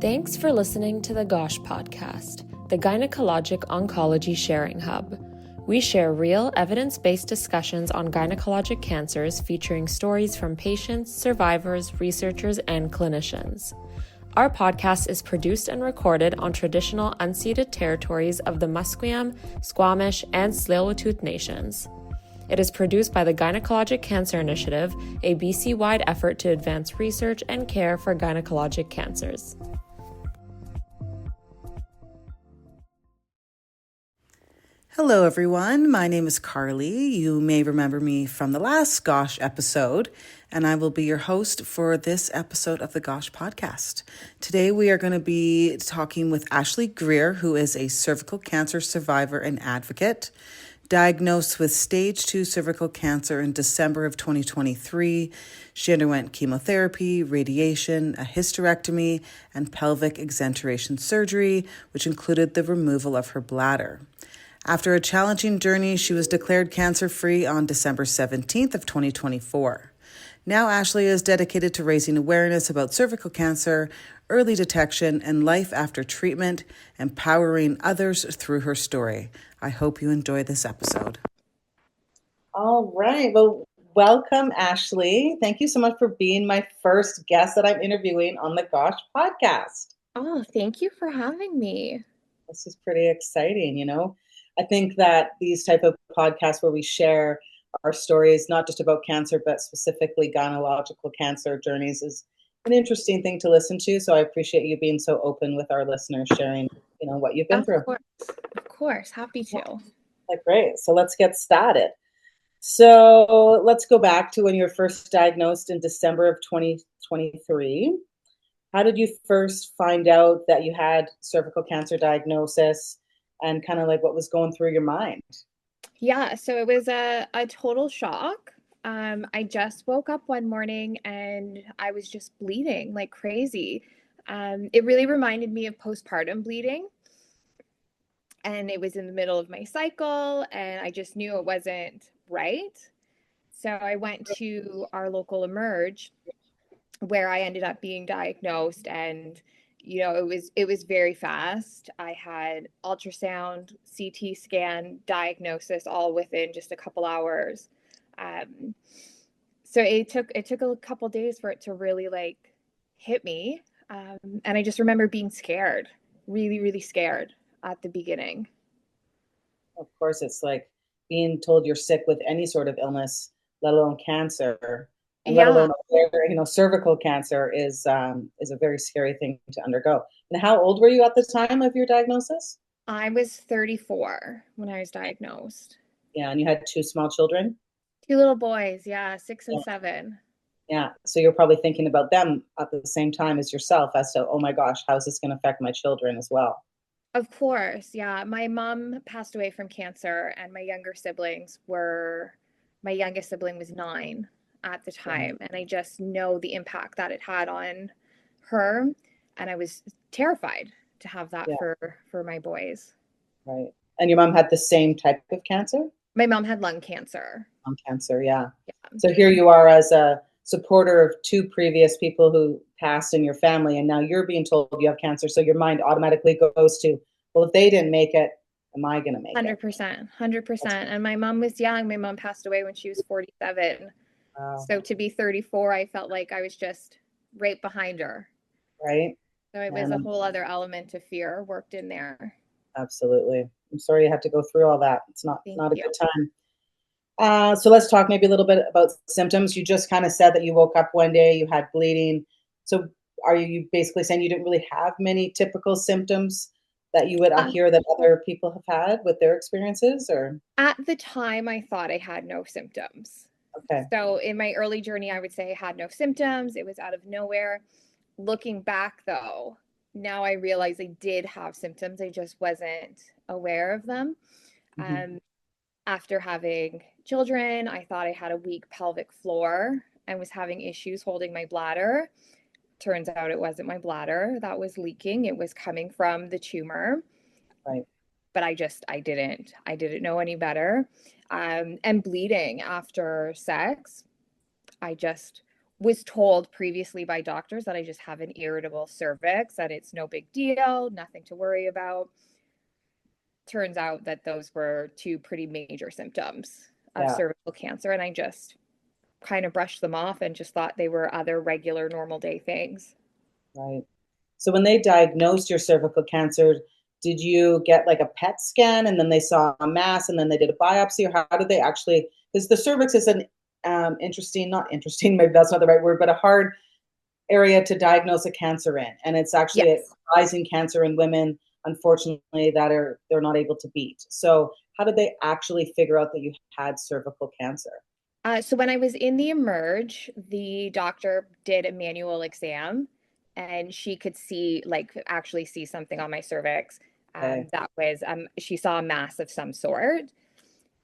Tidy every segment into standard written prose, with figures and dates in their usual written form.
Thanks for listening to the GOSH podcast, the Gynecologic Oncology Sharing Hub. We share real, evidence-based discussions on gynecologic cancers featuring stories from patients, survivors, researchers, and clinicians. Our podcast is produced and recorded on traditional unceded territories of the Musqueam, Squamish, and Tsleil-Waututh nations. It is produced by the Gynecologic Cancer Initiative, a BC-wide effort to advance research and care for gynecologic cancers. Hello, everyone. My name is Carly. You may remember me from the last GOSH episode, and I will be your host for this episode of the GOSH podcast. Today, we are going to be talking with Ashley Greer, who is a cervical cancer survivor and advocate. Diagnosed with stage 2 cervical cancer in December of 2023, she underwent chemotherapy, radiation, a hysterectomy, and pelvic exenteration surgery, which included the removal of her bladder. After a challenging journey, she was declared cancer-free on December 17th of 2024. Now Ashley is dedicated to raising awareness about cervical cancer, early detection, and life after treatment, empowering others through her story. I hope you enjoy this episode. All right. Well, welcome, Ashley. Thank you so much for being my first guest that I'm interviewing on the GOSH podcast. Oh, thank you for having me. This is pretty exciting, I think that these type of podcasts where we share our stories, not just about cancer, but specifically gynecological cancer journeys, is an interesting thing to listen to. So I appreciate you being so open with our listeners, sharing, what you've been through. Of course. Happy to. Great. So let's get started. So let's go back to when you were first diagnosed in December of 2023. How did you first find out that you had cervical cancer diagnosis, and kind of like what was going through your mind? Yeah, so it was a total shock. I just woke up one morning and I was just bleeding like crazy. It really reminded me of postpartum bleeding. And it was in the middle of my cycle and I just knew it wasn't right. So I went to our local Emerge where I ended up being diagnosed, and it was very fast. I had ultrasound, CT scan, diagnosis all within just a couple hours. So it took a couple days for it to really hit me. And I just remember being scared, really, really scared at the beginning. Of course, it's like being told you're sick with any sort of illness, let alone cancer. And let alone, cervical cancer is a very scary thing to undergo. And how old were you at the time of your diagnosis? I was 34 when I was diagnosed. Yeah, and you had 2 small children? 2 little boys, 6 and 7. Yeah, so you're probably thinking about them at the same time as yourself as to, oh my gosh, how is this going to affect my children as well? Of course, yeah. My mom passed away from cancer, and my youngest sibling was 9 at the time, and I just know the impact that it had on her, and I was terrified to have that for my boys. Right. And your mom had the same type of cancer? My mom had lung cancer. Lung cancer, yeah. So here you are as a supporter of 2 previous people who passed in your family, and now you're being told you have cancer, so your mind automatically goes to, well, if they didn't make it, am I going to make 100%, 100%. And my mom was young. My mom passed away when she was 47. So to be 34, I felt like I was just right behind her. Right. So it was a whole other element of fear worked in there. Absolutely. I'm sorry you had to go through all that. It's not a good time. So let's talk maybe a little bit about symptoms. You just kind of said that you woke up one day, you had bleeding. So are you basically saying you didn't really have many typical symptoms that you would hear that other people have had with their experiences? Or at the time, I thought I had no symptoms. Okay. So in my early journey, I would say I had no symptoms. It was out of nowhere. Looking back, though, now I realize I did have symptoms. I just wasn't aware of them. Mm-hmm. After having children, I thought I had a weak pelvic floor and was having issues holding my bladder. Turns out it wasn't my bladder that was leaking. It was coming from the tumor. Right. But I didn't know any better. And bleeding after sex, I just was told previously by doctors that I just have an irritable cervix, that it's no big deal, nothing to worry about. Turns out that those were two pretty major symptoms of Yeah, cervical cancer, and I just kind of brushed them off and just thought they were other regular normal day things. right. So when they diagnosed your cervical cancer, did you get like a PET scan and then they saw a mass and then they did a biopsy, or how did they actually? Because the cervix is an interesting, not interesting, maybe that's not the right word, but a hard area to diagnose a cancer in, and it's actually a Yes. rising cancer in women, unfortunately, that they're not able to beat. So how did they actually figure out that you had cervical cancer? So when I was in the emerge, the doctor did a manual exam and she could see, like, actually see something on my cervix. Okay. That was, she saw a mass of some sort,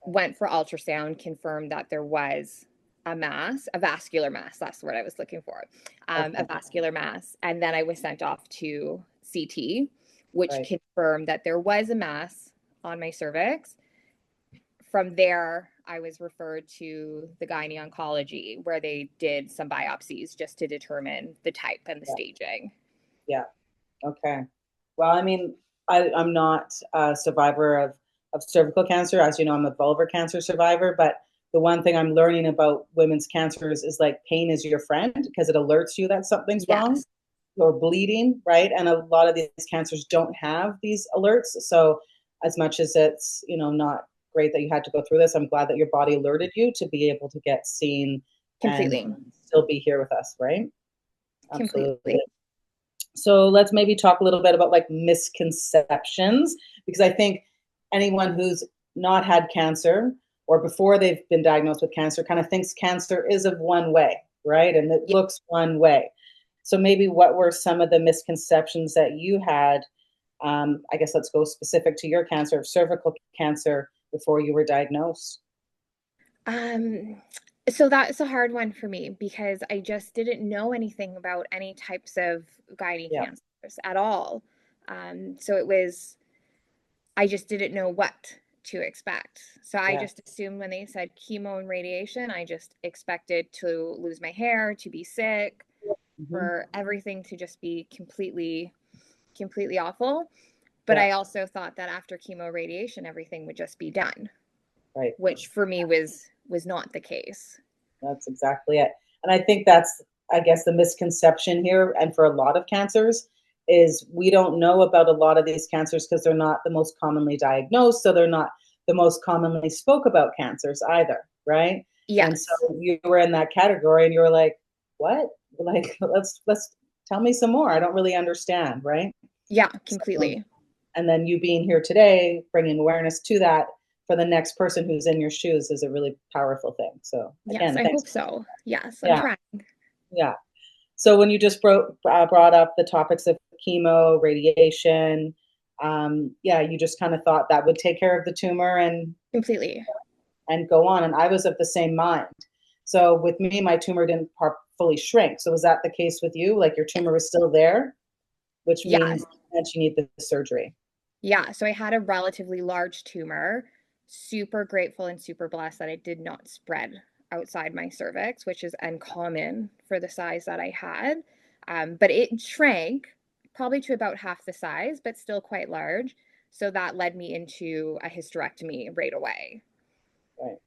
went for ultrasound, confirmed that there was a mass, a vascular mass. That's the word I was looking for, a Okay. vascular mass. And then I was sent off to CT, which Right. confirmed that there was a mass on my cervix. From there, I was referred to the gynae oncology where they did some biopsies just to determine the type and the Yeah. staging. Yeah. Okay. Well, I mean, I'm not a survivor of cervical cancer. As you know, I'm a vulvar cancer survivor. But the one thing I'm learning about women's cancers is like pain is your friend because it alerts you that something's wrong Yes, or bleeding, right? And a lot of these cancers don't have these alerts. So as much as it's, not great that you had to go through this, I'm glad that your body alerted you to be able to get seen and completely. still be here with us, right? Absolutely. Completely. So let's maybe talk a little bit about like misconceptions, because I think anyone who's not had cancer or before they've been diagnosed with cancer kind of thinks cancer is of one way, right? And it Yeah. looks one way. So maybe what were some of the misconceptions that you had? I guess let's go specific to your cancer, cervical cancer, before you were diagnosed. Um, so that's a hard one for me because I just didn't know anything about any types of gynae Yeah, cancers at all. So it was, I just didn't know what to expect. So I yeah. just assumed when they said chemo and radiation, I just expected to lose my hair, to be sick, Hmm. for everything to just be completely awful. But Yeah, I also thought that after chemo radiation, everything would just be done, right. which for me was not the case. That's exactly it. And I think that's, I guess, the misconception here. And for a lot of cancers, is we don't know about a lot of these cancers because they're not the most commonly diagnosed. So they're not the most commonly spoke about cancers either. Right. And so Yes. you were in that category and you were like, what? Like, let's tell me some more. I don't really understand. Right. Yeah, So, completely. and then you being here today, bringing awareness to that for the next person who's in your shoes is a really powerful thing. So Yes, again, I thanks. hope so. Yes, I'm Yeah, trying. yeah. So when you just brought up the topics of chemo, radiation, yeah, you just kind of thought that would take care of the tumor Completely. and go on. And I was of the same mind. So with me, my tumor didn't fully shrink. So was that the case with you? Like your tumor was still there, which Yes. means that you need the surgery. Yeah, so I had a relatively large tumor. Super grateful and super blessed that it did not spread outside my cervix, which is uncommon for the size that I had. But it shrank probably to about half the size, but still quite large. So that led me into a hysterectomy right away. Right.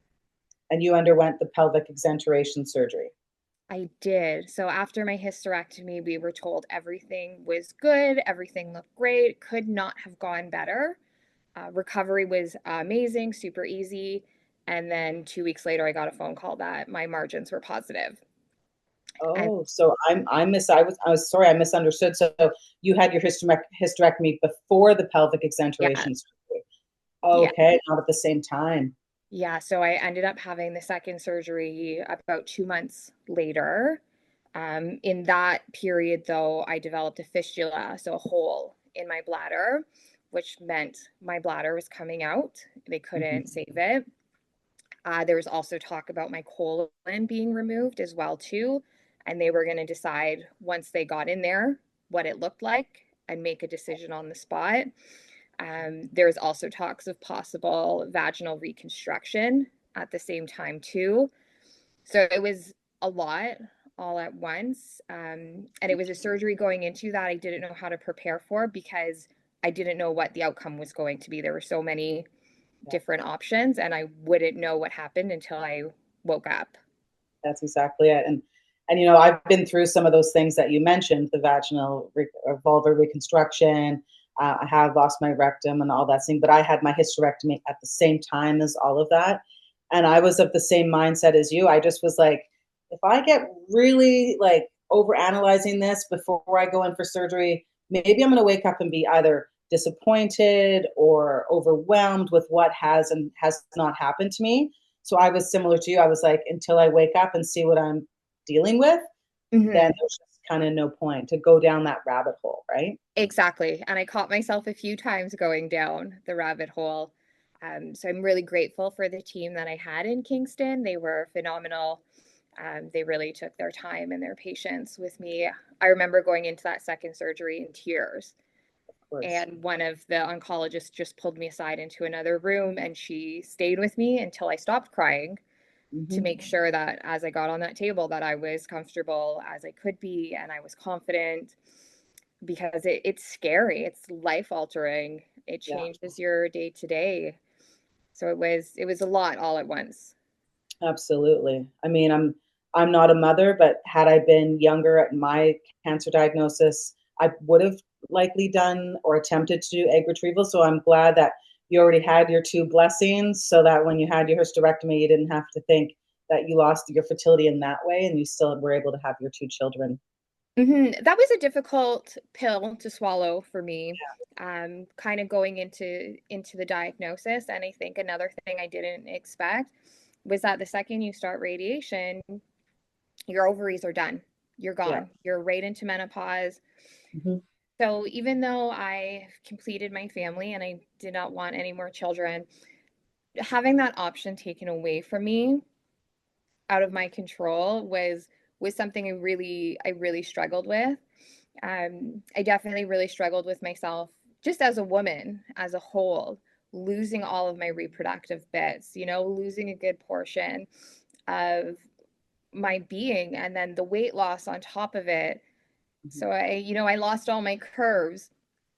And you underwent the pelvic exenteration surgery. I did. So after my hysterectomy, we were told everything was good, everything looked great, could not have gone better. Recovery was amazing, super easy. And then 2 weeks later, I got a phone call that my margins were positive. And Oh, so I was sorry, I misunderstood. So you had your hysterectomy before the pelvic yeah, exenteration surgery. yeah, Okay, not at the same time. yeah. So I ended up having the second surgery about 2 months later. In that period, though, I developed a fistula, so a hole in my bladder, which meant my bladder was coming out. They couldn't Mhm. save it. There was also talk about my colon being removed as well too, and they were going to decide once they got in there what it looked like and make a decision on the spot. There's also talks of possible vaginal reconstruction at the same time too. So it was a lot all at once. And it was a surgery going into that I didn't know how to prepare for because I didn't know what the outcome was going to be. There were so many different options, and I wouldn't know what happened until I woke up. That's exactly it. And I've been through some of those things that you mentioned, the vaginal vulvar reconstruction. I have lost my rectum and all that thing, but I had my hysterectomy at the same time as all of that. And I was of the same mindset as you. I just was like, if I get really like over analyzing this before I go in for surgery, maybe I'm going to wake up and be either disappointed or overwhelmed with what has and has not happened to me. So I was similar to you. I was like, until I wake up and see what I'm dealing with, then there's just kind of no point to go down that rabbit hole, right? Exactly. And I caught myself a few times going down the rabbit hole. So I'm really grateful for the team that I had in Kingston. They were phenomenal. They really took their time and their patience with me. I remember going into that second surgery in tears. And one of the oncologists just pulled me aside into another room, and she stayed with me until I stopped crying to make sure that as I got on that table that I was comfortable as I could be and I was confident, because it's scary. It's life altering. It changes your day to day. So it was a lot all at once. Absolutely. I mean, I'm not a mother, but had I been younger at my cancer diagnosis, I would have likely done or attempted to do egg retrieval. So I'm glad that you already had your two blessings, so that when you had your hysterectomy, you didn't have to think that you lost your fertility in that way, and you still were able to have your two children. That was a difficult pill to swallow for me, kind of going into the diagnosis. And I think another thing I didn't expect was that the second you start radiation, your ovaries are done. You're gone. You're right into menopause. So even though I completed my family and I did not want any more children, having that option taken away from me out of my control was something I really struggled with. I definitely really struggled with myself just as a woman as a whole, losing all of my reproductive bits, losing a good portion of my being, and then the weight loss on top of it. So I lost all my curves.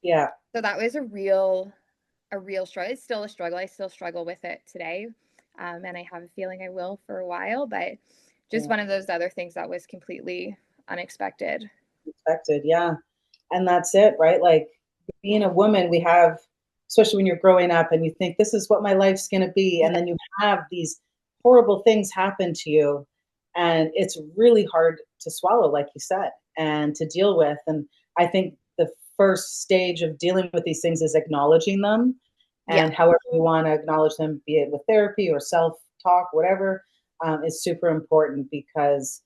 Yeah. So that was a real struggle. It's still a struggle. I still struggle with it today. And I have a feeling I will for a while, but just one of those other things that was completely unexpected. Yeah. And that's it, right? Like, being a woman, we have, especially when you're growing up and you think this is what my life's going to be, and then you have these horrible things happen to you, and it's really hard to swallow, like you said, and to deal with. And I think the first stage of dealing with these things is acknowledging them, and however you want to acknowledge them, be it with therapy or self-talk, whatever, is super important, because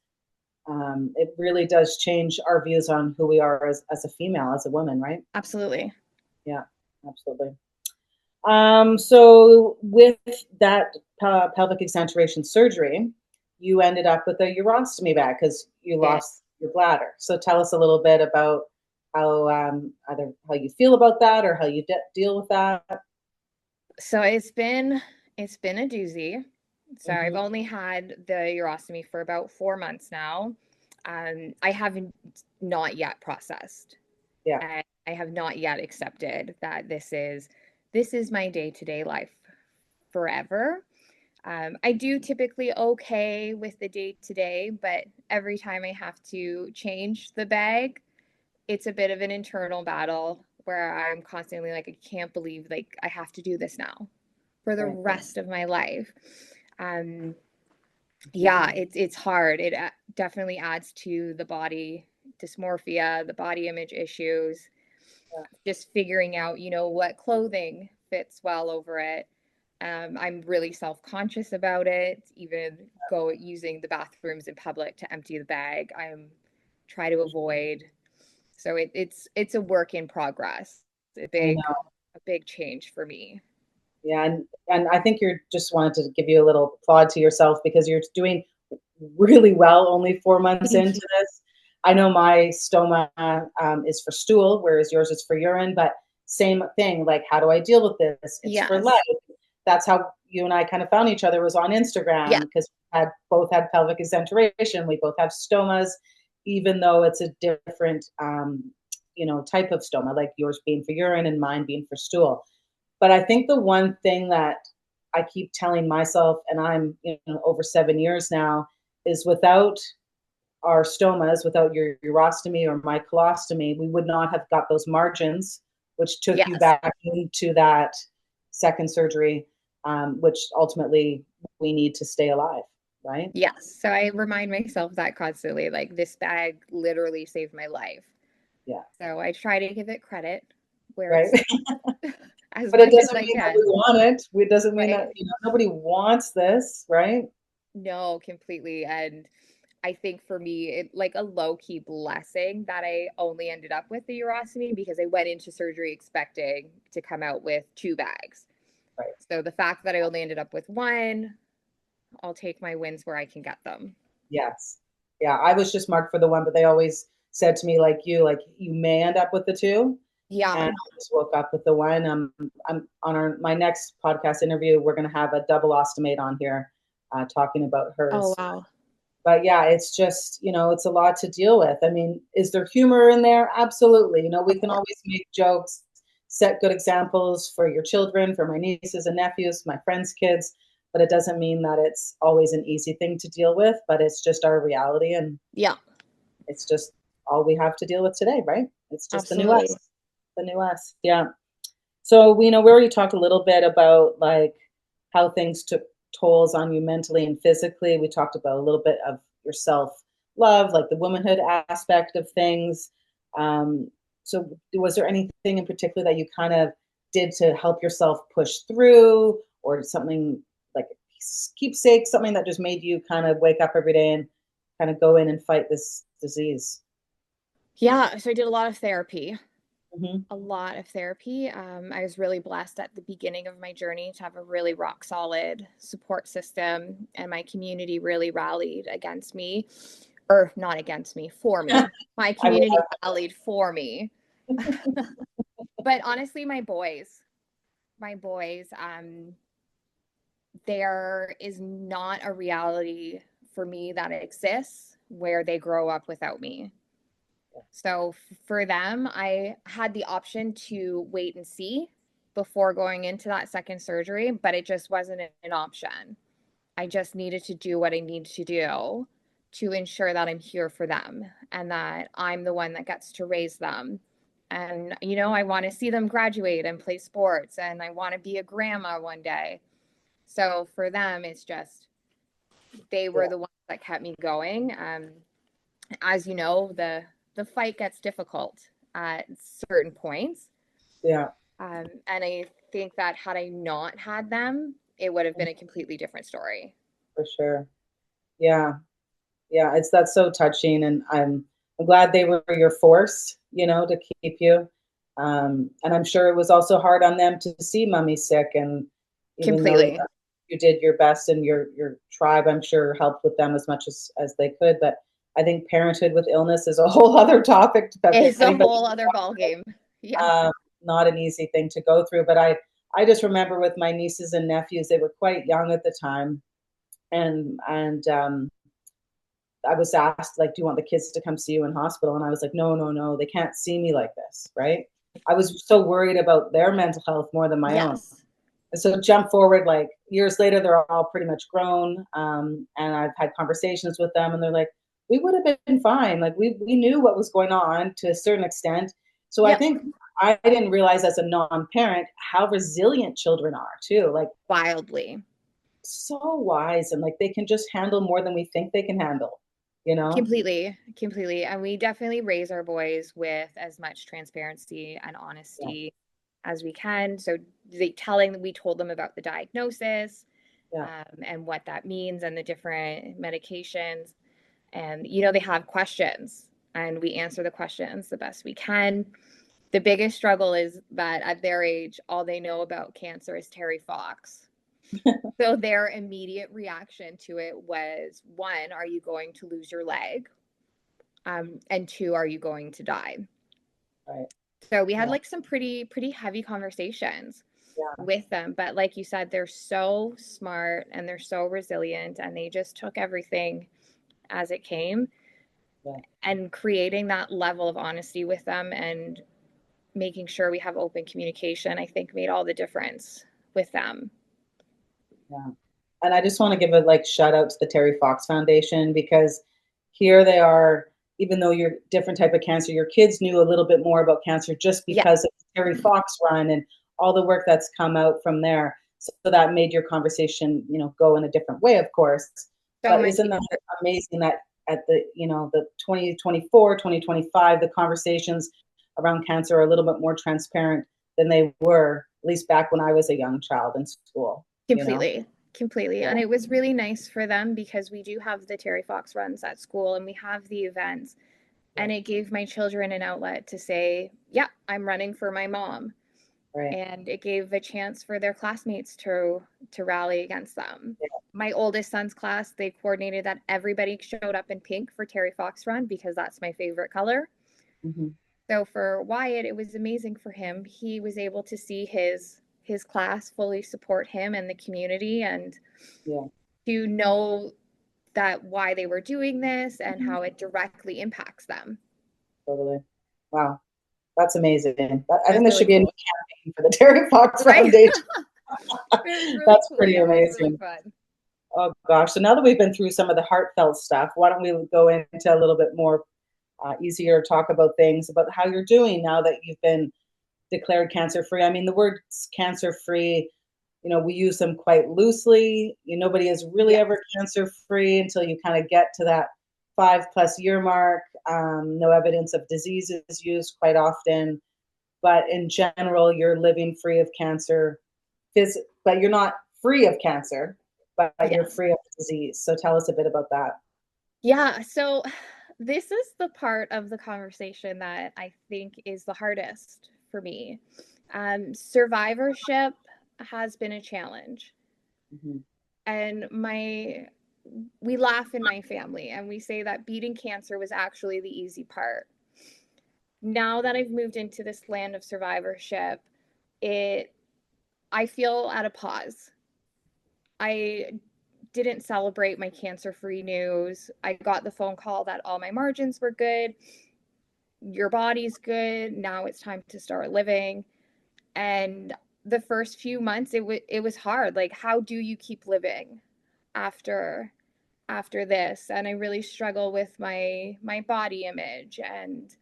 it really does change our views on who we are as a female, as a woman, right? Absolutely. Yeah, absolutely. So with that pelvic exenteration surgery, you ended up with a urostomy bag because you lost your bladder. So tell us a little bit about how either how you feel about that or how you deal with that. So it's been a doozy. So I've only had the urostomy for about 4 months now. I haven't not yet processed. I have not yet accepted that this is my day-to-day life forever. I do typically okay with the day-to-day, but every time I have to change the bag, it's a bit of an internal battle where I'm constantly like, I can't believe like I have to do this now for the rest of my life. It's hard. It definitely adds to the body dysmorphia, the body image issues, just figuring out, what clothing fits well over it. I'm really self-conscious about it, even using the bathrooms in public to empty the bag. Try to avoid. So it's a work in progress. A big change for me. Yeah, and I think you're just wanted to give you a little applaud to yourself, because you're doing really well only 4 months into this. I know my stoma is for stool, whereas yours is for urine, but same thing. Like, how do I deal with this? It's for life. That's how you and I kind of found each other was on Instagram, Yeah. because we had both had pelvic exenteration. We both have stomas, even though it's a different, type of stoma, like yours being for urine and mine being for stool. But I think the one thing that I keep telling myself, and I'm over 7 years now, is without our stomas, without your urostomy or my colostomy, we would not have got those margins, which took you Yes. back into that second surgery, which ultimately we need to stay alive, right? Yes. So I remind myself that constantly, like this bag literally saved my life. Yeah. So I try to give it credit where Right. it's as But it much as doesn't I mean that can. we want it. It doesn't mean that Right. nobody wants this, right? No, completely. And I think for me, it like a low key blessing that I only ended up with the urostomy, because I went into surgery expecting to come out with 2 bags. Right. So the fact that I only ended up with one, I'll take my wins where I can get them. Yes. Yeah. I was just marked for the one, but they always said to me, like you may end up with the two. And Yeah. I just woke up with the one. I'm on my next podcast interview. We're going to have a double ostomate on here, talking about Oh, hers. wow. But yeah, it's just it's a lot to deal with. I mean, is there humor in there? Absolutely. We Of can course. always make jokes, set good examples for your children, for my nieces and nephews, my friends' kids. But it doesn't mean that it's always an easy thing to deal with. But it's just our reality, and Yeah, it's just all we have to deal with today, right? It's just the new absolutely. us. The new us. Yeah. So we already talked a little bit about like how things took tolls on you mentally and physically. We talked about a little bit of your self love, like the womanhood aspect of things. Um, so was there anything in particular that you kind of did to help yourself push through, or something like a keepsake, something that just made you kind of wake up every day and kind of go in and fight this disease? Yeah, so I did a lot of therapy. Hmm. A lot of therapy. I was really blessed at the beginning of my journey to have a really rock solid support system, and my community really rallied against me, or not against me, for me. My I community rallied for me. But honestly, my boys, there is not a reality for me that exists where they grow up without me. So for them, I had the option to wait and see before going into that second surgery, but it just wasn't an option. I just needed to do what I need to do to ensure that I'm here for them and that I'm the one that gets to raise them. And, I want to see them graduate and play sports, and I want to be a grandma one day. So for them, it's just, they yeah, were the ones that kept me going. As you know, the fight gets difficult at certain points. yeah, And I think that had I not had them, it would have been a completely different story. for sure. Yeah. Yeah, that's so touching, and I'm glad they were your force, to keep you. And I'm sure it was also hard on them to see mommy sick, and even though Completely. you did your best, and your tribe, I'm sure, helped with them as much as they could. But I think parenthood with illness is a whole other topic that It's a anybody, whole other ballgame. Yeah. um, not an easy thing to go through. But I just remember with my nieces and nephews, they were quite young at the time, and I was asked, like, do you want the kids to come see you in hospital? And I was like, no, no, no, they can't see me like this, right? I was so worried about their mental health more than my own. Yes. And so jump forward, like years later, they're all pretty much grown. And I've had conversations with them, and they're like, we would have been fine. Like we knew what was going on to a certain extent. So I Yep. think I didn't realize as a non-parent how resilient children are too. Like Wildly. so wise, and like they can just handle more than we think they can handle, you know? Completely. Completely. And we definitely raise our boys with as much transparency and Yeah, honesty as we can. So we told them about the diagnosis, yeah, and what that means and the different medications. And, they have questions, and we answer the questions the best we can. The biggest struggle is that at their age, all they know about cancer is Terry Fox. So their immediate reaction to it was, one, are you going to lose your leg? And two, are you going to die? right. So we had Yeah, like some pretty heavy conversations. with them. But like you said, they're so smart and they're so resilient, and they just took everything as it came. Yeah. And creating that level of honesty with them and making sure we have open communication, I think made all the difference with them. Yeah. And I just want to give a shout out to the Terry Fox Foundation, because here they are, even though you're different type of cancer, your kids knew a little bit more about cancer just because of the Terry Fox run and all the work that's come out from there. So that made your conversation, go in a different way, of course. But isn't that amazing that at the 2024, 2025, the conversations around cancer are a little bit more transparent than they were, at least back when I was a young child in school. Completely. Yeah. And it was really nice for them because we do have the Terry Fox runs at school and we have the events. And it gave my children an outlet to say, yeah, I'm running for my mom. Right. And it gave a chance for their classmates to rally against them. Yeah. My oldest son's class, they coordinated that everybody showed up in pink for Terry Fox run because that's my favorite color. Mm-hmm. So for Wyatt, it was amazing for him. He was able to see his class fully support him and the community, and to know that why they were doing this and how it directly impacts them. Totally. Wow. That's amazing. I think there should be a new campaign for the Terry Fox Foundation. Really That's cool. pretty amazing. Really fun. Oh gosh. So now that we've been through some of the heartfelt stuff, why don't we go into a little bit more easier to talk about things about how you're doing now that you've been declared cancer-free. I mean, the words cancer-free, we use them quite loosely. Nobody is really ever cancer-free until you kind of get to that 5+ year mark. No evidence of disease is used quite often, but in general, you're living free of cancer. But you're not free of cancer, but you're free of disease. So tell us a bit about that. Yeah. So this is the part of the conversation that I think is the hardest for me. Survivorship has been a challenge. Mm-hmm. And we laugh in my family and we say that beating cancer was actually the easy part. Now that I've moved into this land of survivorship, I feel at a pause. I didn't celebrate my cancer-free news. I got the phone call that all my margins were good. Your body's good. Now it's time to start living. And the first few months, it was hard. Like, how do you keep living after this? And I really struggle with my body image and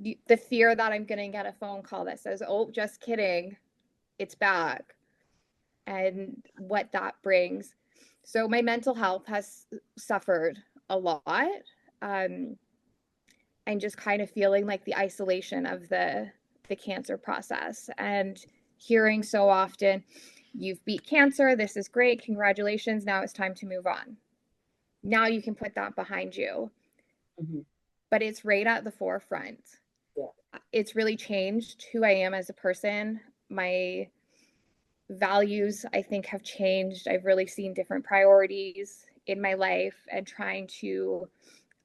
the fear that I'm going to get a phone call that says, oh, just kidding, it's back, and what that brings. So my mental health has suffered a lot. I'm just kind of feeling like the isolation of the cancer process and hearing so often, you've beat cancer, this is great, congratulations, now it's time to move on. Now you can put that behind you. Mm-hmm. But it's right at the forefront. Yeah. It's really changed who I am as a person. My values, I think, have changed. I've really seen different priorities in my life and trying to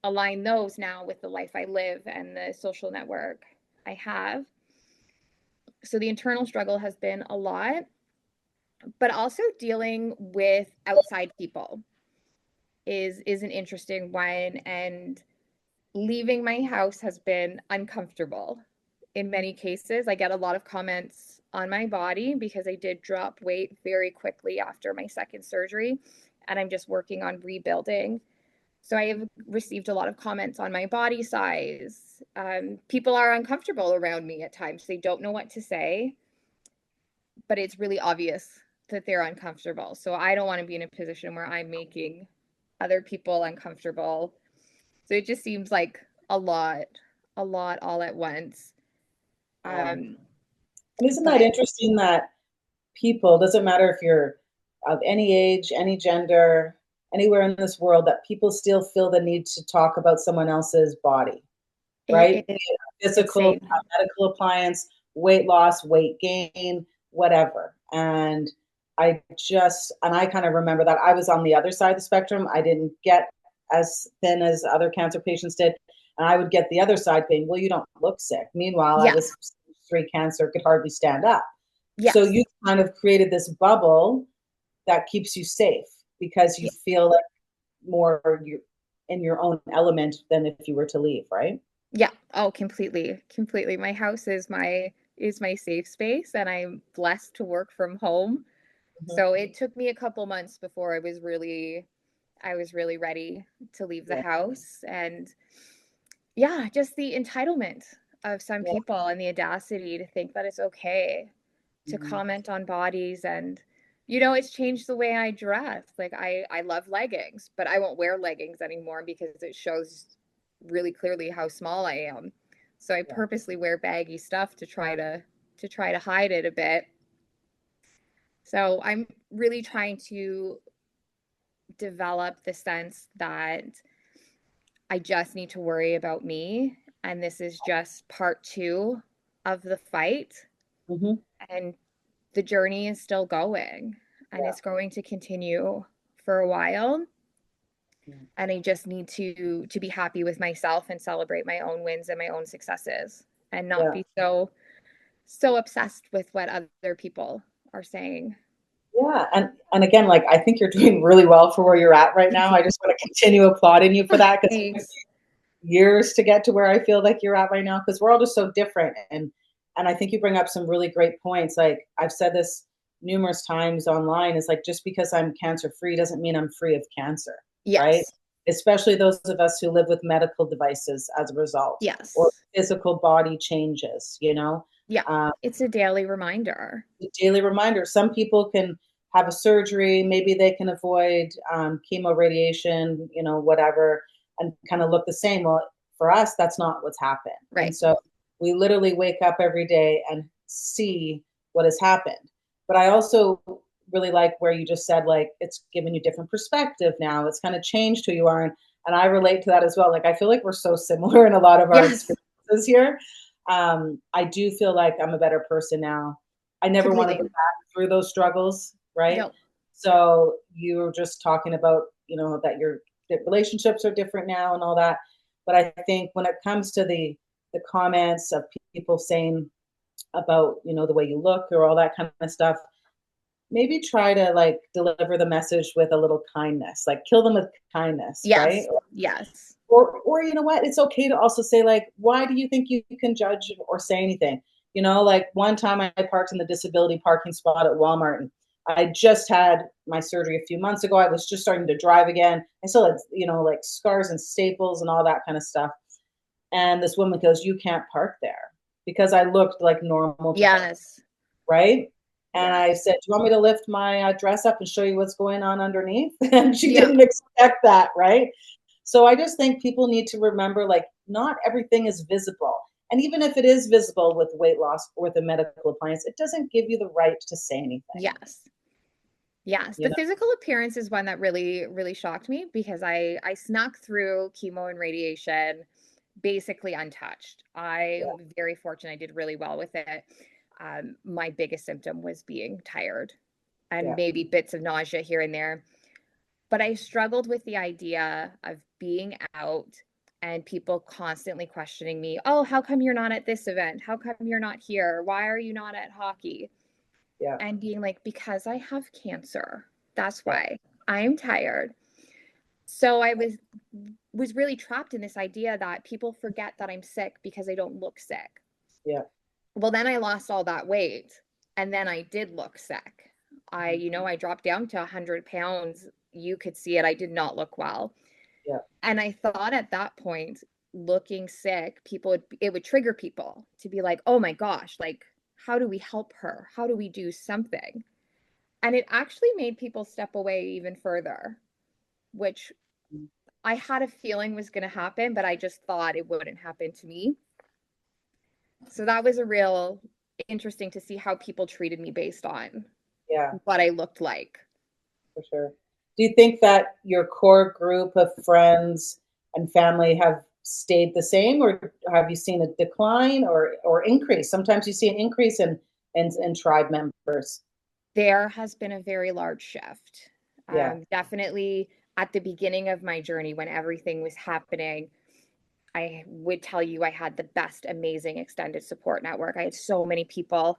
align those now with the life I live and the social network I have. So the internal struggle has been a lot, but also dealing with outside people is an interesting one, and leaving my house has been uncomfortable in many cases. I get a lot of comments on my body because I did drop weight very quickly after my second surgery, and I'm just working on rebuilding. So I have received a lot of comments on my body size. People are uncomfortable around me at times. They don't know what to say, but it's really obvious that they're uncomfortable. So I don't want to be in a position where I'm making other people uncomfortable. So it just seems like a lot all at once. And isn't that interesting that people, doesn't matter if you're of any age, any gender, anywhere in this world, that people still feel the need to talk about someone else's body, right? Physical, medical appliance, weight loss, weight gain, whatever. And I kind of remember that I was on the other side of the spectrum. I didn't get as thin as other cancer patients did. And I would get the other side being, well, you don't look sick. Meanwhile, I was stage 3 cancer, could hardly stand up. So Yes. you kind of created this bubble that keeps you safe because you Yeah. feel like more you're in your own element than if you were to leave, right? Yeah. Oh, completely. Completely. My house is my safe space, and I'm blessed to work from home. Mhm. So it took me a couple months before I was really ready to leave the Yeah, house. And yeah, just the entitlement of some yeah. people and the audacity to think that it's okay to Mhm. comment on bodies. And it's changed the way I dress. Like I love leggings, but I won't wear leggings anymore because it shows really clearly how small I am. So I Yeah, purposely wear baggy stuff to try to hide it a bit. So I'm really trying to develop the sense that I just need to worry about me, and this is just part 2 of the fight, mhm, and the journey is still going, and yeah, it's going to continue for a while. yeah, And I just need to be happy with myself and celebrate my own wins and my own successes, and not yeah. be so obsessed with what other people are saying. Yeah, and again, like, I think you're doing really well for where you're at right Thank now. you. I just wanna continue applauding you for that because it took Thanks. me years to get to where I feel like you're at right now. Because 'cause we're all just so different, and I think you bring up some really great points, like, I've said this numerous times online, is like, just because I'm cancer-free doesn't mean I'm free of cancer, right? Yes. Especially those of us who live with medical devices as a result or Yes. physical body changes, you know? Yeah. Um It's a daily reminder. the daily reminder. Some people can have a surgery, maybe they can avoid chemo, radiation, whatever, and kind of look the same. Well, for us, that's not what's happened. And Right. so we literally wake up every day and see what has happened. But I also really like where you just said, like, it's given you different perspective now. It's kind of changed who you are. And I relate to that as well. Like, I feel like we're so similar in a lot of our Yes. experiences here. I do feel like I'm a better person now. I never want to go Completely. back through those struggles, right? No. So you were just talking about, that that relationships are different now and all that. But I think when it comes to the comments of people saying about, the way you look or all that kind of stuff, maybe try to like deliver the message with a little kindness, like kill them with kindness, right? Yes. Yes. Or you know what? It's okay to also say like, why do you think you can judge or say anything? Like one time I parked in the disability parking spot at Walmart and I just had my surgery a few months ago. I was just starting to drive again. I still had, like scars and staples and all that kind of stuff. And this woman goes, "You can't park there," because I looked like normal to her, Yes. right? And Yes. I said, "Do you want me to lift my dress up and show you what's going on underneath?" And she Yeah. didn't expect that, right? So I just think people need to remember, like, not everything is visible. And even if it is visible with weight loss or with a medical appliance, it doesn't give you the right to say anything. Yes. Yes. You The know? physical appearance is one that really, really shocked me because I snuck through chemo and radiation basically untouched. I Yeah, was very fortunate. I did really well with it. My biggest symptom was being tired and yeah, maybe bits of nausea here and there. But I struggled with the idea of being out and people constantly questioning me, "Oh, how come you're not at this event? How come you're not here? Why are you not at hockey?" yeah, And being like, "Because I have cancer. That's yeah, why. I'm tired." So I was really trapped in this idea that people forget that I'm sick because I don't look sick. yeah. Well, then I lost all that weight and then I did look sick. Mhm. I dropped down to 100 pounds. You could see it. I did not look well. Yeah, And I thought at that point, looking sick, it would trigger people to be like, "Oh my gosh, like, how do we help her? How do we do something?" And it actually made people step away even further, which mm, I had a feeling was going to happen, but I just thought it wouldn't happen to me. So that was a real interesting to see how people treated me based on yeah, what I looked like. for sure. Do you think that your core group of friends and family have stayed the same, or have you seen a decline or increase? Sometimes you see an increase in tribe members. There has been a very large shift. Yeah, Definitely at the beginning of my journey when everything was happening, I would tell you I had the best, amazing extended support network. I had so many people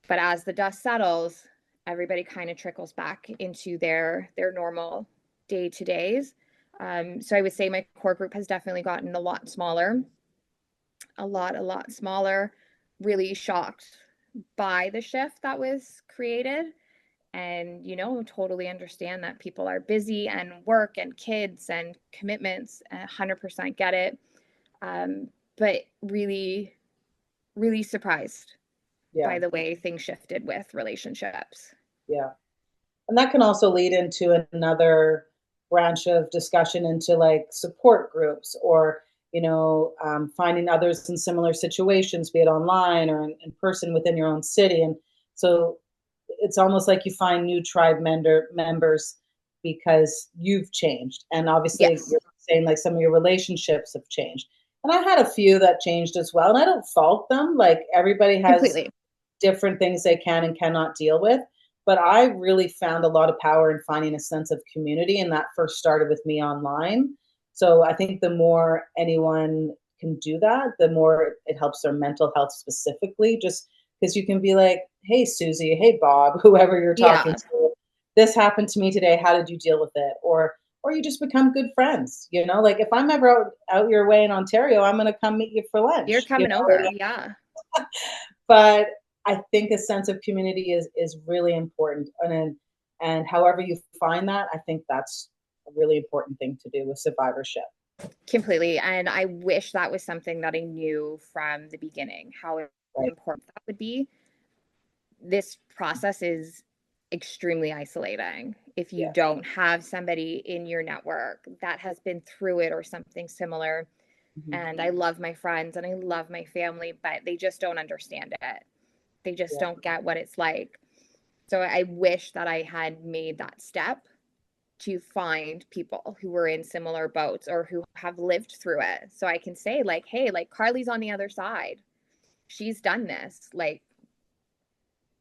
But as the dust settles, everybody kind of trickles back into their normal day-to-days. So I would say my core group has definitely gotten a lot smaller, a lot smaller. Really shocked by the shift that was created. And, totally understand that people are busy and work and kids and commitments. 100% get it. But really, really surprised Yeah. by the way things shifted with relationships. Yeah. And that can also lead into another branch of discussion into like support groups or, finding others in similar situations, be it online or in person within your own city. And so it's almost like you find new tribe members because you've changed. And obviously, Yes, you're saying like some of your relationships have changed. And I had a few that changed as well. And I don't fault them. Like everybody has completely. different things they can and cannot deal with. But I really found a lot of power in finding a sense of community, and that first started with me online. So I think the more anyone can do that, the more it helps their mental health specifically. Just because you can be like, "Hey, Susie, hey, Bob, whoever you're talking Yeah, to, this happened to me today. How did you deal with it?" Or you just become good friends. Like if I'm ever out your way in Ontario, I'm going to come meet you for you're lunch. coming over. Yeah, But I think a sense of community is really important, and however you find that, I think that's a really important thing to do with survivorship. completely. And I wish that was something that I knew from the beginning, how Right? important that would be. This process is extremely isolating if you Yes. don't have somebody in your network that has been through it or something similar. Hmm. And I love my friends and I love my family, but they just don't understand it. They just Yeah. don't get what it's like. So I wish that I had made that step to find people who were in similar boats or who have lived through it. So I can say, like, hey, like Carly's on the other side. She's done this. Like,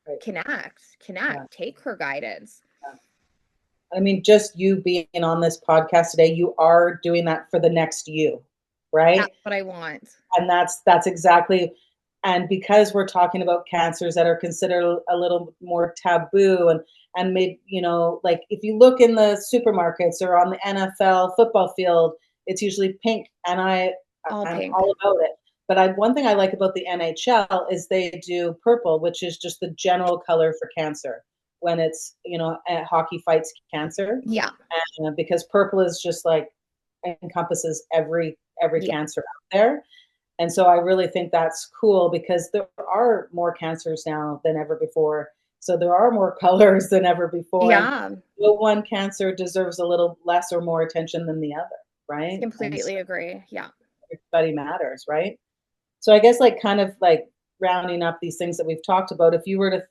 Right. Yeah. connect, take her guidance. Yeah. I mean, just you being on this podcast today, you are doing that for the next you, right? That's what I want. And that's exactly. And because we're talking about cancers that are considered a little more taboo, and maybe, like if you look in the supermarkets or on the NFL football field, it's usually pink, and All I'm pink. all about it. But one thing I like about the NHL is they do purple, which is just the general color for cancer when it's, hockey fights cancer. Yeah. And because purple is just like encompasses every Yeah. cancer out there. And so I really think that's cool because there are more cancers now than ever before. So there are more colors than ever before. And Yeah. no one cancer deserves a little less or more attention than the other, right? And so Completely agree. Yeah. everybody matters, right? So I guess like kind of like rounding up these things that we've talked about, if you were to,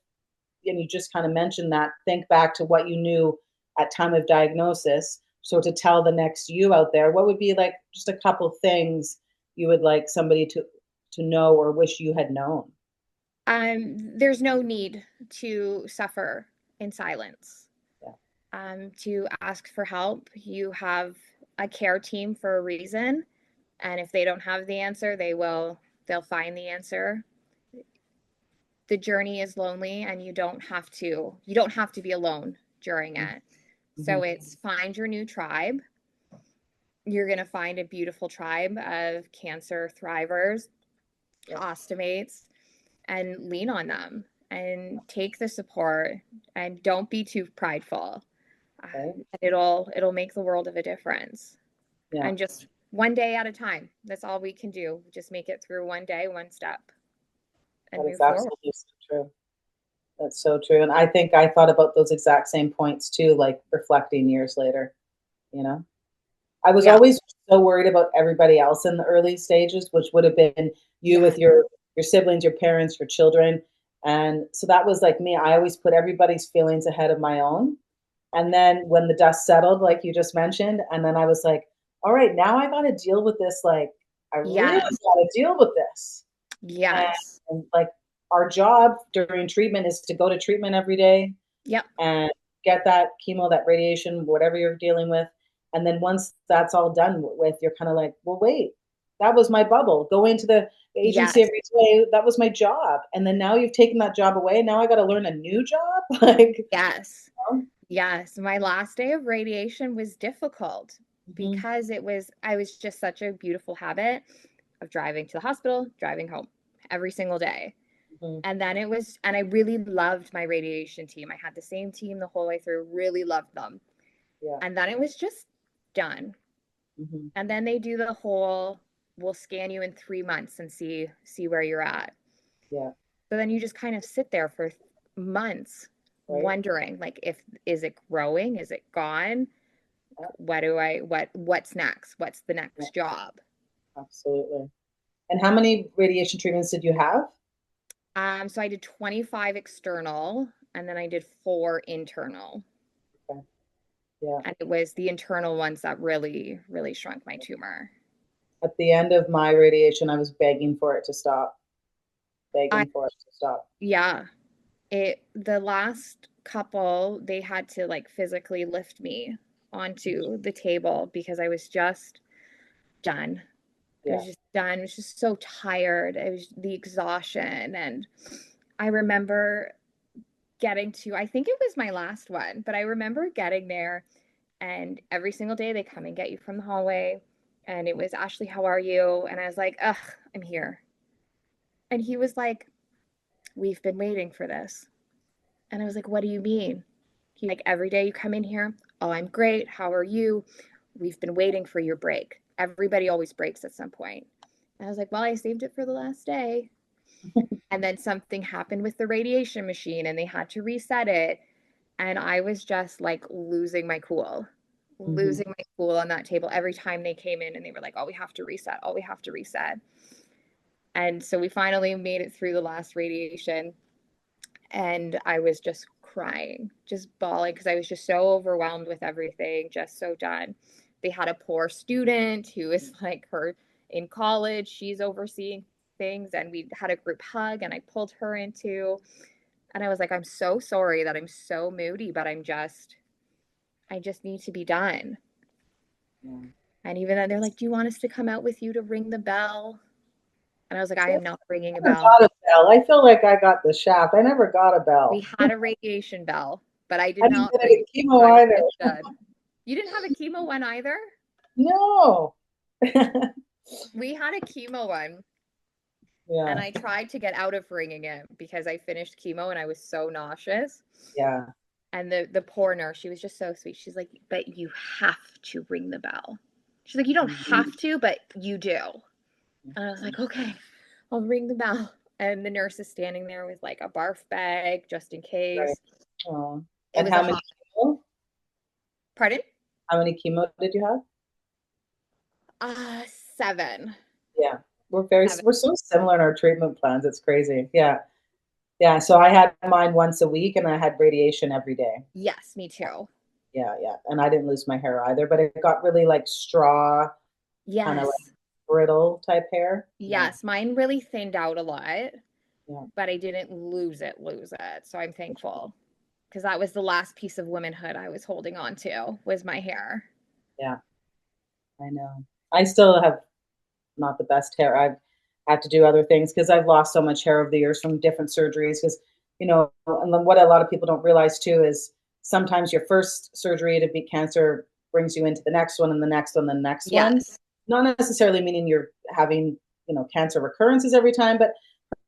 and you just kind of mentioned that, think back to what you knew at time of diagnosis. So to tell the next you out there, what would be like just a couple things you would like somebody to know or wish you had known? There's no need to suffer in silence. Yeah. To ask for help. You have a care team for a reason. And if they don't have the answer, they'll find the answer. The journey is lonely and you don't have to be alone during it. Mm-hmm. So it's find your new tribe. You're going to find a beautiful tribe of cancer thrivers, Yeah. ostomates, and lean on them and take the support and don't be too prideful. Right. It'll make the world of a difference. Yeah. And just one day at a time. That's all we can do. Just make it through one day, one step, and That is move forward. absolutely so true. That's so true. And I think I thought about those exact same points too, like reflecting years later, you know? I was Yeah. always so worried about everybody else in the early stages, which would have been you Yeah. with your siblings, your parents, your children. And so that was like me. I always put everybody's feelings ahead of my own. And then when the dust settled, like you just mentioned, and then I was like, all right, now I got to deal with this. Like, I really got Yes. to deal with this. Yes. And like our job during treatment is to go to treatment every day Yep. and get that chemo, that radiation, whatever you're dealing with. And then once that's all done with, you're kind of like, well, wait, That was my bubble. Go into the agency Yes. every day. That was my job. And then now you've taken that job away. Now I got to learn a new job. Like, Yes. you know? Yes. My last day of radiation was difficult Mhm, because I was just such a beautiful habit of driving to the hospital, driving home every single day. mhm. And then and I really loved my radiation team. I had the same team the whole way through, really loved them. Yeah. And then it was just done. Mhm. And then they do the whole, we'll scan you in 3 months and see where you're at. Yeah. So then you just kind of sit there for months Right. wondering, like, if is it growing? Is it gone? Yeah. What's next? What's the Yeah. next job? Absolutely. And how many radiation treatments did you have? So I did 25 external and then I did 4 internal. Okay. Yeah. And it was the internal ones that really, really shrunk my tumor. At the end of my radiation, I was begging for it to stop. I Begging for it to stop. Yeah, the last couple, they had to like physically lift me onto the table because I was just done. I Yeah. was just done. I was just so tired. It was the exhaustion. And I remember I think it was my last one, but I remember getting there and every single day they come and get you from the hallway. And it was, Ashley, how are you? And I was like, ugh, I'm here. And he was like, we've been waiting for this. And I was like, what do you mean? He like, every day you come in here, oh, I'm great. How are you? We've been waiting for your break. Everybody always breaks at some point. And I was like, well, I saved it for the last day. And then something happened with the radiation machine and they had to reset it. And I was just like Mhm. losing my cool on that table every time they came in and they were like, oh, we have to reset. Oh, we have to reset. And so we finally made it through the last radiation. And I was just crying, just bawling because I was just so overwhelmed with everything, just so done. They had a poor student who is like her in college, she's overseeing things, and we had a group hug, and I pulled her into, and I was like, I'm so sorry that I'm so moody, but I just need to be done. Yeah. And even then, they're like, do you want us to come out with you to ring the bell? And I was like, I See, am not ringing a I never bell. got a bell. I feel like I got the shaft. I never got a We bell. had a radiation bell, but I I did didn't not get ring it it. at So chemo I was either. just done. You didn't have a chemo one either? No. We had a chemo one, and Yeah. I tried to get out of ringing it because I finished chemo and I was so nauseous. Yeah. And the poor nurse, she was just so sweet. She's like, but you have to ring the bell. She's like, you don't Mhm. have to, but you do. And I was like, okay, I'll ring the bell. And the nurse is standing there with like a barf bag just in Right. case. Oh. It And was a how many hot, chemo? pardon? How many chemo did you have? Uh, 7. Yeah. 7. We're so similar in our treatment plans. It's crazy. Yeah. Yeah. So I had mine once a week and I had radiation every day. Yes, me too. Yeah, yeah. And I didn't lose my hair either, but it got really like straw, kind of like Yes. brittle type hair. Yeah. Yes, mine really thinned out a lot, Yeah. but I didn't lose it. So I'm thankful because that was the last piece of womanhood I was holding on to was my hair. Yeah. I know. I still have not the best hair. I've had to do other things because I've lost so much hair over the years from different surgeries. Because, and then what a lot of people don't realize too is sometimes your first surgery to beat cancer brings you into the next one and the next one, and the next one. Yes. Not necessarily meaning you're having, cancer recurrences every time, but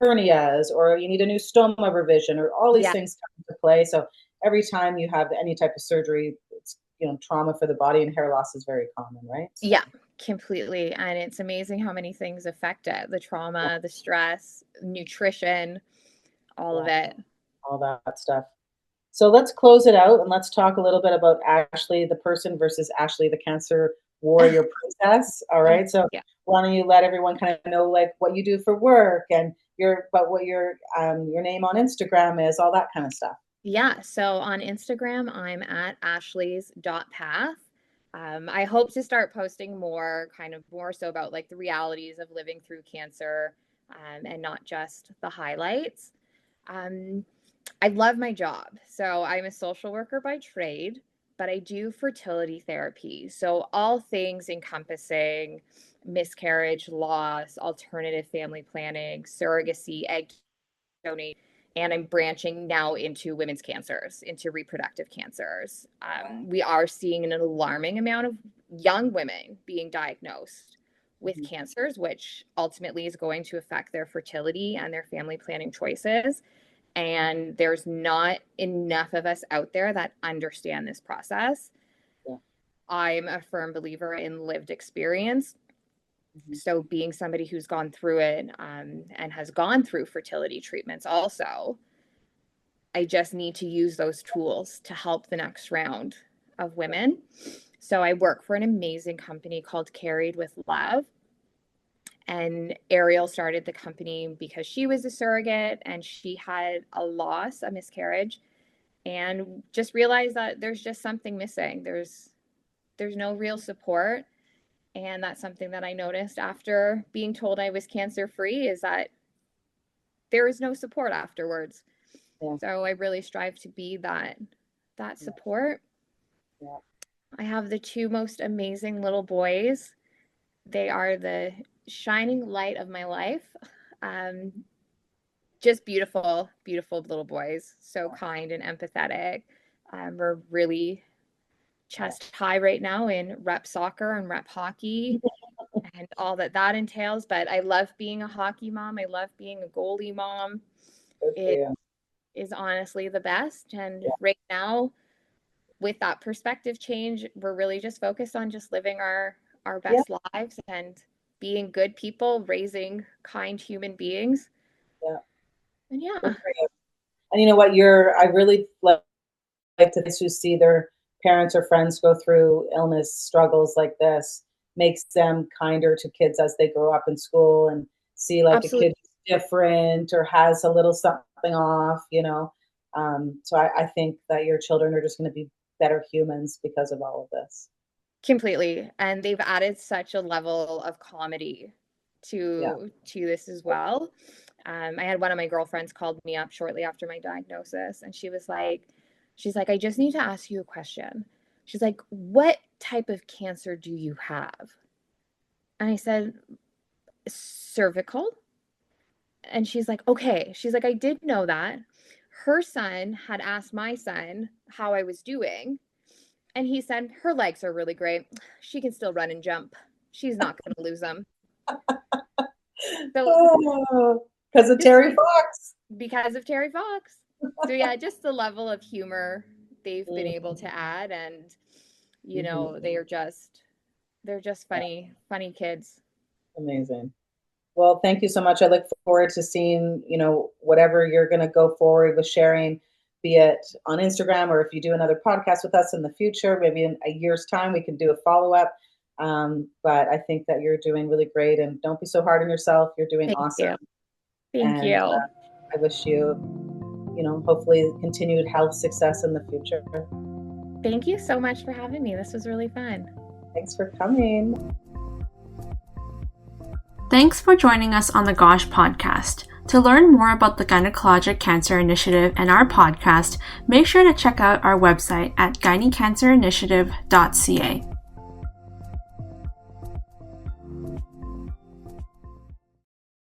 hernias or you need a new stoma revision or all these Yeah. things come into play. So every time you have any type of surgery, it's, trauma for the body, and hair loss is very common, right? So, Yeah, completely. And it's amazing how many things affect it. The yeah, trauma, the stress, nutrition, all of yeah, it. all that stuff. So let's close it out and let's talk a little bit about Ashley, the person, versus Ashley, the cancer warrior princess. All right. So Yeah. why don't you let everyone kind of know like what you do for work and what your name on Instagram is, all that kind of stuff. Yeah. So on Instagram, I'm at ashleys.path. I hope to start posting more so about like the realities of living through cancer, and not just the highlights. Um, I love my job. So I'm a social worker by trade. but I do fertility therapy. So all things encompassing miscarriage, loss, alternative family planning, surrogacy, egg donation, and I'm branching now into women's cancers, into reproductive cancers. We are seeing an alarming amount of young women being diagnosed with cancers, which ultimately is going to affect their fertility and their family planning choices. And there's not enough of us out there that understand this process. Yeah. I'm a firm believer in lived experience. So being somebody who's gone through it and has gone through fertility treatments also, I just need to use those tools to help the next round of women. So I work for an amazing company called Carried with Love. And Ariel started the company because she was a surrogate and she had a loss, a miscarriage, and just realized that there's just something missing. There's no real support. And that's something that I noticed after being told I was cancer free, is that there is no support afterwards. Yeah. So I really strive to be that support. Yeah. I have the two most amazing little boys. They are the shining light of my life. Just beautiful, beautiful little boys. So kind and empathetic. We're really chest high right now in rep soccer and rep hockey and all that entails. But I love being a hockey mom. I love being a goalie mom. It is honestly the best. And right now, with that perspective change, we're really just focused on just living our best lives and being good people, raising kind human beings. Yeah. And And you know what? I really like to who see their parents or friends go through illness struggles like this, makes them kinder to kids as they grow up in school and see like Absolutely. a kid different or has a little something off, So I think that your children are just going to be better humans because of all of this. Completely. And they've added such a level of comedy to this as well. I had one of my girlfriends called me up shortly after my diagnosis, and she's like, I just need to ask you a question. She's like, what type of cancer do you have? And I said, cervical. And she's like, okay. She's like, I did know that. Her son had asked my son how I was doing. And he said, her legs are really great. She can still run and jump. She's not going to lose them. So, because of Terry Fox. Because of Terry Fox. So yeah, just the level of humor they've been able to add, and they're just funny kids. Amazing. Well, thank you so much. I look forward to seeing, whatever you're going to go forward with sharing, be it on Instagram or if you do another podcast with us in the future, maybe in a year's time, we can do a follow-up. But I think that you're doing really great, and don't be so hard on yourself. You're doing awesome. Thank you. I wish you, hopefully continued health success in the future. Thank you so much for having me. This was really fun. Thanks for coming. Thanks for joining us on the Gosh podcast. To learn more about the Gynecologic Cancer Initiative and our podcast, make sure to check out our website at gynecancerinitiative.ca.